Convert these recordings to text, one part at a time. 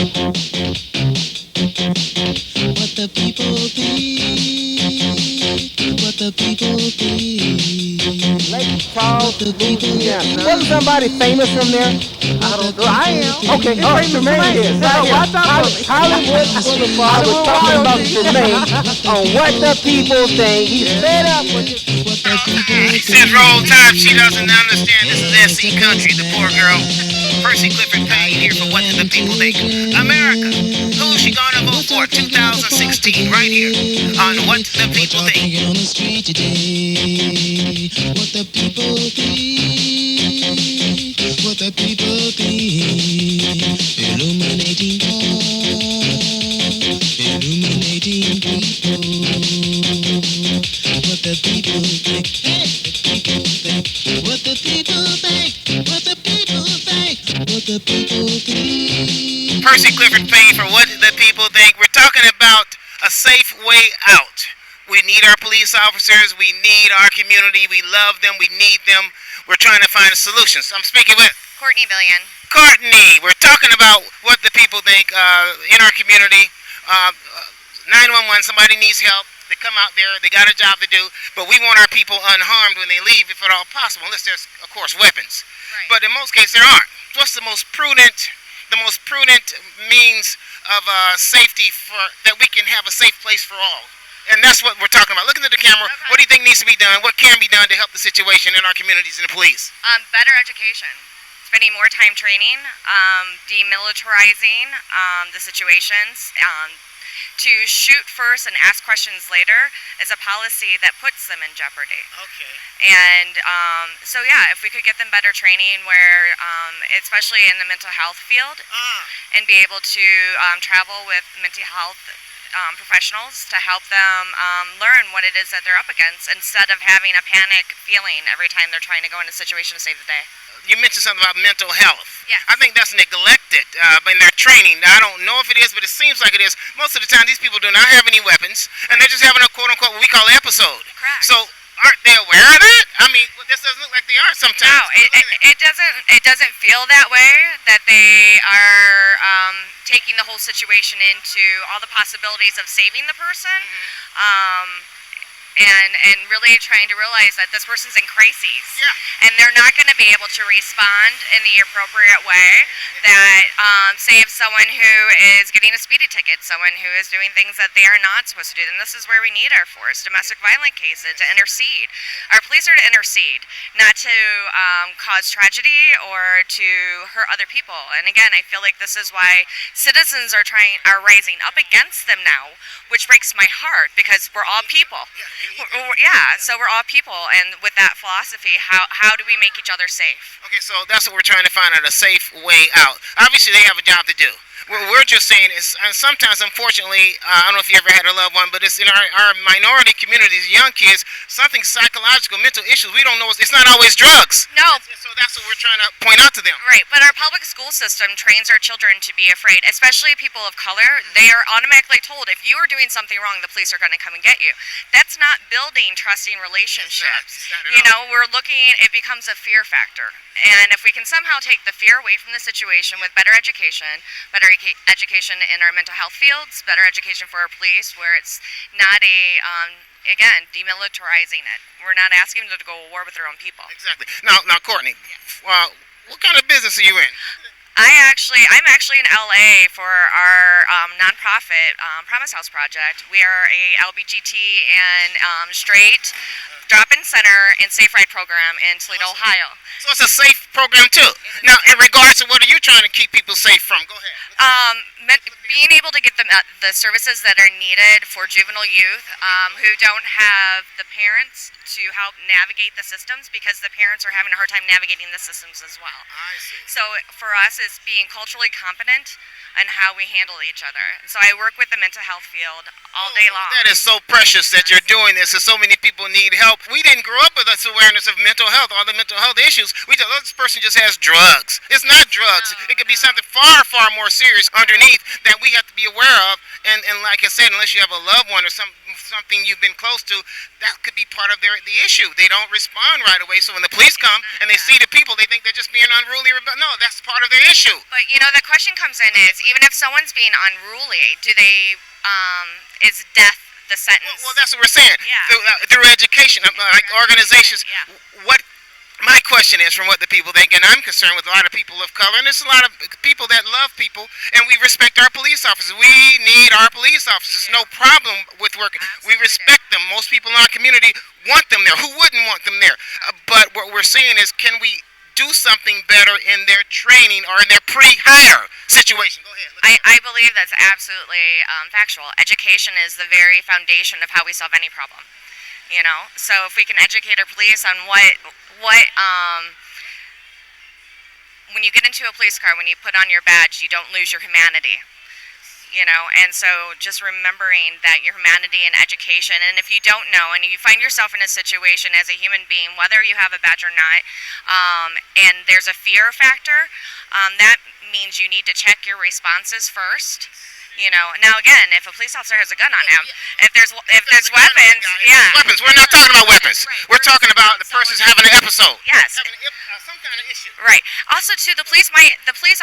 What the people think. What the people think. Lake Charles, What the people Louisiana. Wasn't think. somebody famous from there? What I the don't know. I people am. Okay, think. oh, It's famous Tremaine Tremaine. is. Yeah, Right here. watch out for me. Hollywood Boulevard. We're Hollywood talking about royalty. Tremaine on what the people think. He's fed up with it. What the people He think. says roll tide, she doesn't understand. This is SC Country, the poor girl. Percy Clifford Payne here for What Do the People Think? America, who's she gonna vote for? 2016, right here on What Do the People What Think? y'all thinking on the street today? What the people think. What the people think. Illuminating thought. Illuminating people. What the people think. Hey, the people think. What the people think. What the people think. What the people think. Percy Clifford Payne for What Do the People Think? We're talking about a safe way out. We need our police officers. We need our community. We love them. We need them. We're trying to find solutions. I'm speaking with Courtney Billion. Courtney. We're talking about what the people think in our community. 911, somebody needs help. They come out there, they got a job to do, but we want our people unharmed when they leave, if at all possible, unless there's, of course, weapons. Right. But in most cases, there aren't. What's the most prudent means of safety for that we can have a safe place for all? And that's what we're talking about. Looking at the camera, Okay. what do you think needs to be done? What can be done to help the situation in our communities and the police? Better education. Spending more time training, demilitarizing the situations. To shoot first and ask questions later is a policy that puts them in jeopardy. Okay. And so, yeah, if we could get them better training where, especially in the mental health field, and be able to travel with mental health professionals to help them learn what it is that they're up against instead of having a panic feeling every time they're trying to go in a situation to save the day. You mentioned something about mental health. Yes. I think that's neglected in their training. I don't know if it is, but it seems like it is. Most of the time, these people do not have any weapons, and they're just having a quote-unquote what we call episode. Correct. So aren't they aware of that? I mean, this doesn't look like they are sometimes. No, it doesn't feel that way. That they are taking the whole situation into all the possibilities of saving the person. And really trying to realize that this person's in crises, Yeah. and they're not going to be able to respond in the appropriate way. That say if someone who is getting a speeding ticket, someone who is doing things that they are not supposed to do, then this is where we need our force, domestic violence cases, to intercede. Our police are to intercede, not to cause tragedy or to hurt other people. And again, I feel like this is why citizens are rising up against them now, which breaks my heart because we're all people. Yeah, so we're all people, and with that philosophy, how do we make each other safe? Okay, so that's what we're trying to find out, a safe way out. Obviously, they have a job to do. What we're just saying is, and sometimes, unfortunately, I don't know if you ever had a loved one, but it's in our minority communities, young kids, something psychological, mental issues. We don't know. It's not always drugs. No. So that's what we're trying to point out to them. Right, but our public school system trains our children to be afraid, especially people of color. They are automatically told if you are doing something wrong, the police are going to come and get you. That's not building trusting relationships. It's not at You all. know, we're looking, it becomes a fear factor. And if we can somehow take the fear away from the situation with better education education in our mental health fields, better education for our police, where it's not again, demilitarizing it. We're not asking them to go to war with their own people. Exactly. Now, Courtney, what kind of business are you in? I'm actually in LA for our nonprofit Promise House project. We are a LBGT and straight drop-in center and safe ride program in Toledo, Ohio. So it's a safe program too. Now, in regards to what are you trying to keep people safe from? Go ahead. Being able to get them the services that are needed for juvenile youth who don't have the parents to help navigate the systems, because the parents are having a hard time navigating the systems as well. I see. So for us, it's being culturally competent and how we handle each other. So I work with the mental health field all day long. That is so precious that you're doing this, and so many people need help. We didn't grow up with this awareness of mental health, all the mental health issues. We thought, oh, this person just has drugs. It's not drugs. It could be something far, far more serious underneath that we have to be aware of. And like I said, unless you have a loved one or something you've been close to, that could be part of the issue. They don't respond right away. So when the police come and they see the people, they think they're just being unruly. No, that's part of their issue. But the question comes in is, even if someone's being unruly, do they is death the sentence? Well, that's what we're saying. Yeah. Through education, like organizations. Yeah. What my question is, from what the people think, and I'm concerned with a lot of people of color, and there's a lot of people that love people, and we respect our police officers. We need our police officers. No problem with working. We respect them. Most people in our community want them there. Who wouldn't want them there? But what we're saying is, can we do something better in their training or in their pre-hire situation? Go ahead. I believe that's absolutely factual. Education is the very foundation of how we solve any problem. So if we can educate our police on what when you get into a police car, when you put on your badge, you don't lose your humanity. And so just remembering that your humanity and education, and if you don't know and you find yourself in a situation as a human being, whether you have a badge or not, and there's a fear factor, that means you need to check your responses first. Now again, if a police officer has a gun on him, if there's weapons, weapons. We're not talking about weapons. Right. We're talking about the person's having an episode. Yes. Having some kind of issue. Right. Also, too, the police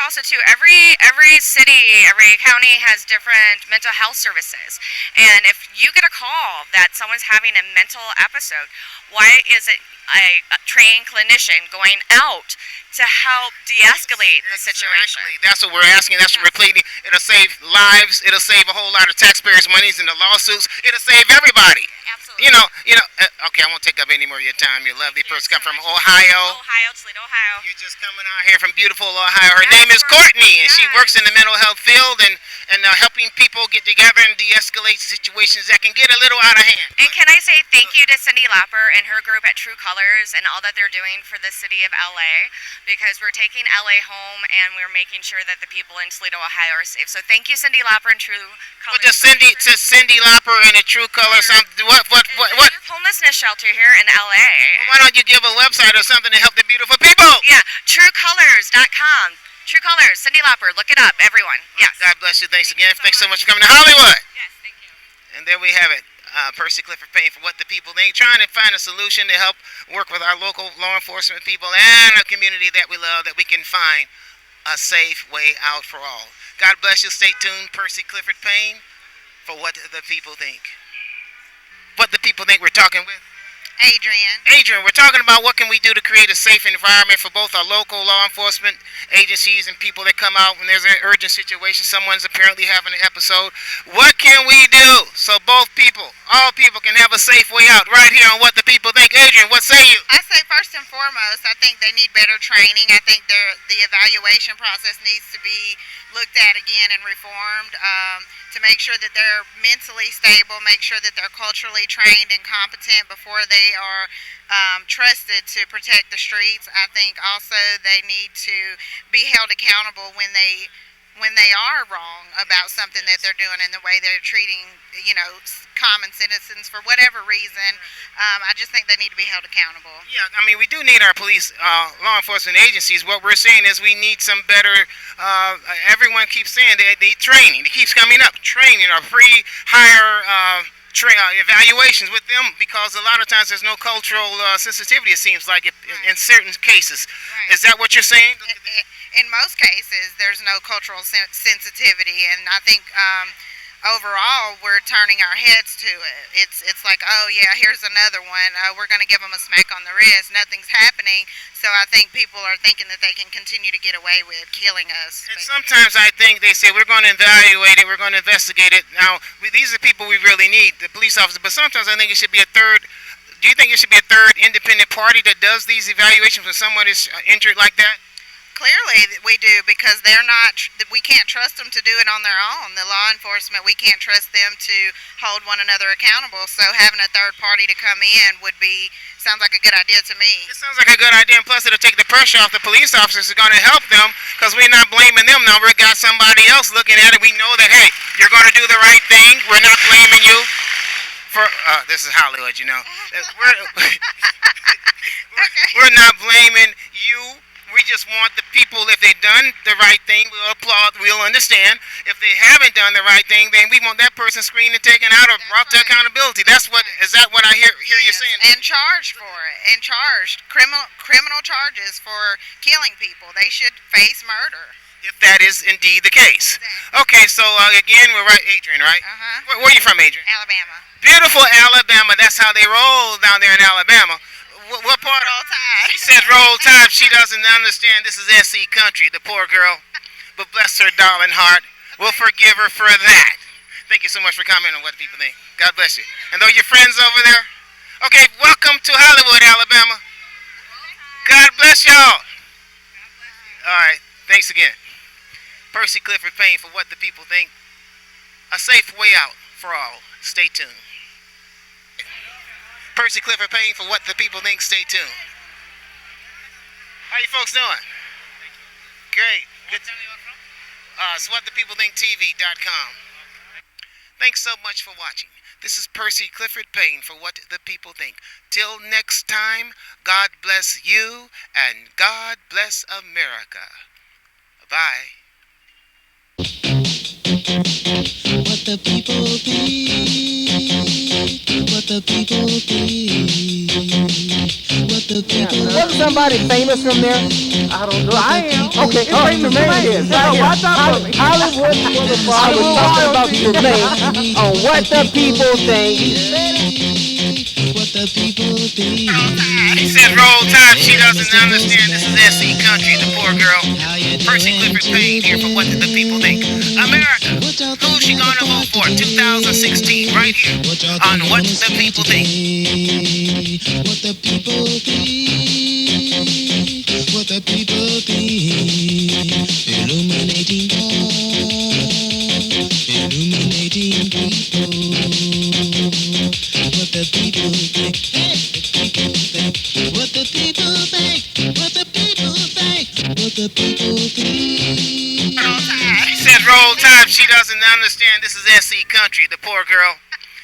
also too. Every city, every county has different mental health services, and if you get a call that someone's having a mental episode, why is it a trained clinician going out to help de-escalate the situation? Exactly. That's what we're asking. That's what we're pleading. It'll save lives. It'll save a whole lot of taxpayers' monies in the lawsuits. It'll save everybody. Absolutely. Okay, I won't take up any more of your time. Your lovely person come from Ohio. Toledo, Ohio. You're just coming out here from beautiful Ohio. Her name is Courtney, and she works in the mental health field and helping people get together and de-escalate situations that can get a little out of hand. And can I say thank you to Cindy Lapper and her group at True Colors and all that they're doing for the city of LA, because we're taking LA home and we're making sure that the people in Toledo, Ohio are safe. So thank you, Cindy Lapper and True Colors. Well, just Cindy Lapper and a True Colors. What? Homelessness shelter here in LA. Why don't you give a website or something to help the beautiful people? Yeah, truecolors.com. True Colors, Cindy Lapper, look it up, everyone. Yes. God bless you. Thanks again. Thanks so much for coming to Hollywood. Yes, thank you. And there we have it. Percy Clifford Payne for What the People Think, trying to find a solution to help work with our local law enforcement people and a community that we love, that we can find a safe way out for all. God bless you. Stay tuned. Percy Clifford Payne for What the People Think. What the people think. We're talking with Adrian, we're talking about what can we do to create a safe environment for both our local law enforcement agencies and people that come out when there's an urgent situation. Someone's apparently having an episode. What can we do so all people can have a safe way out right here on What the People Think? Adrian, what say you? I say first and foremost, I think they need better training. I think the evaluation process needs to be looked at again and reformed to make sure that they're mentally stable, make sure that they're culturally trained and competent before they are trusted to protect the streets. I think also they need to be held accountable when they are wrong about something that they're doing and the way they're treating, common citizens for whatever reason. I just think they need to be held accountable. Yeah, I mean, we do need our police, law enforcement agencies. What we're saying is we need some better, everyone keeps saying they need training. It keeps coming up, training or pre-hire evaluations with them, because a lot of times there's no cultural sensitivity, it seems like, in certain cases. Right. Is that what you're saying? In most cases, there's no cultural sensitivity, and I think overall we're turning our heads to it. It's like, oh yeah, here's another one. We're going to give them a smack on the wrist. Nothing's happening. So I think people are thinking that they can continue to get away with killing us. And sometimes I think they say we're going to evaluate it, we're going to investigate it. Now, these are people we really need, the police officers. But sometimes I think it should be a third. Do you think it should be a third independent party that does these evaluations when someone is injured like that? Clearly we do, because we can't trust them to do it on their own. The law enforcement, we can't trust them to hold one another accountable. So having a third party to come in sounds like a good idea to me. It sounds like a good idea, and plus it'll take the pressure off the police officers. It's going to help them, because we're not blaming them now. We've got somebody else looking at it. We know that, hey, you're going to do the right thing. We're not blaming you for, this is Hollywood, you know. We're not blaming you. We just want the people, if they've done the right thing, we'll applaud, we'll understand. If they haven't done the right thing, then we want that person screened and taken out or brought to accountability. That's what, is that what I hear you Yes, saying? and charged for it, and charged criminal charges for killing people. They should face murder. If that is indeed the case. Okay, so again, we're right, Adrian, right? Where are you from, Adrian? Alabama. Beautiful Alabama. That's how they roll down there in Alabama. What part? Roll Tide. She said roll tide. She doesn't understand this is SC country, the poor girl. But bless her darling heart. We'll forgive her for that. Thank you so much for commenting on what people think. God bless you. And though your friends over there. Okay, welcome to Hollywood, Alabama. God bless y'all. All right, thanks again. Percy Clifford Payne for What the People Think. A safe way out for all. Stay tuned. Percy Clifford Payne for What the People Think. Stay tuned. How you folks doing? Great. Good. It's whatthepeoplethinktv.com. Thanks so much for watching. This is Percy Clifford Payne for What the People Think. Till next time, God bless you and God bless America. Bye. What the people think. What the people think. What the people Wasn't somebody famous from there? I don't know. I am. Okay, It's famous Tremaine is. No, Right here. watch out for me. Hollywood Boulevard was talking about Tremaine on What the People Think. What the people think. She said roll tide. She doesn't understand this is SC country, the poor girl. Percy Clifford Payne here for What the People Think. America, who's she gonna vote for? 2016, right here on What the People Think. What the people think. What the people think. Illuminating God. Illuminating people. What the people think. Hey, the people think. What the people think. What the people think. What the people think. She said roll tide. She doesn't understand this is SC country, the poor girl.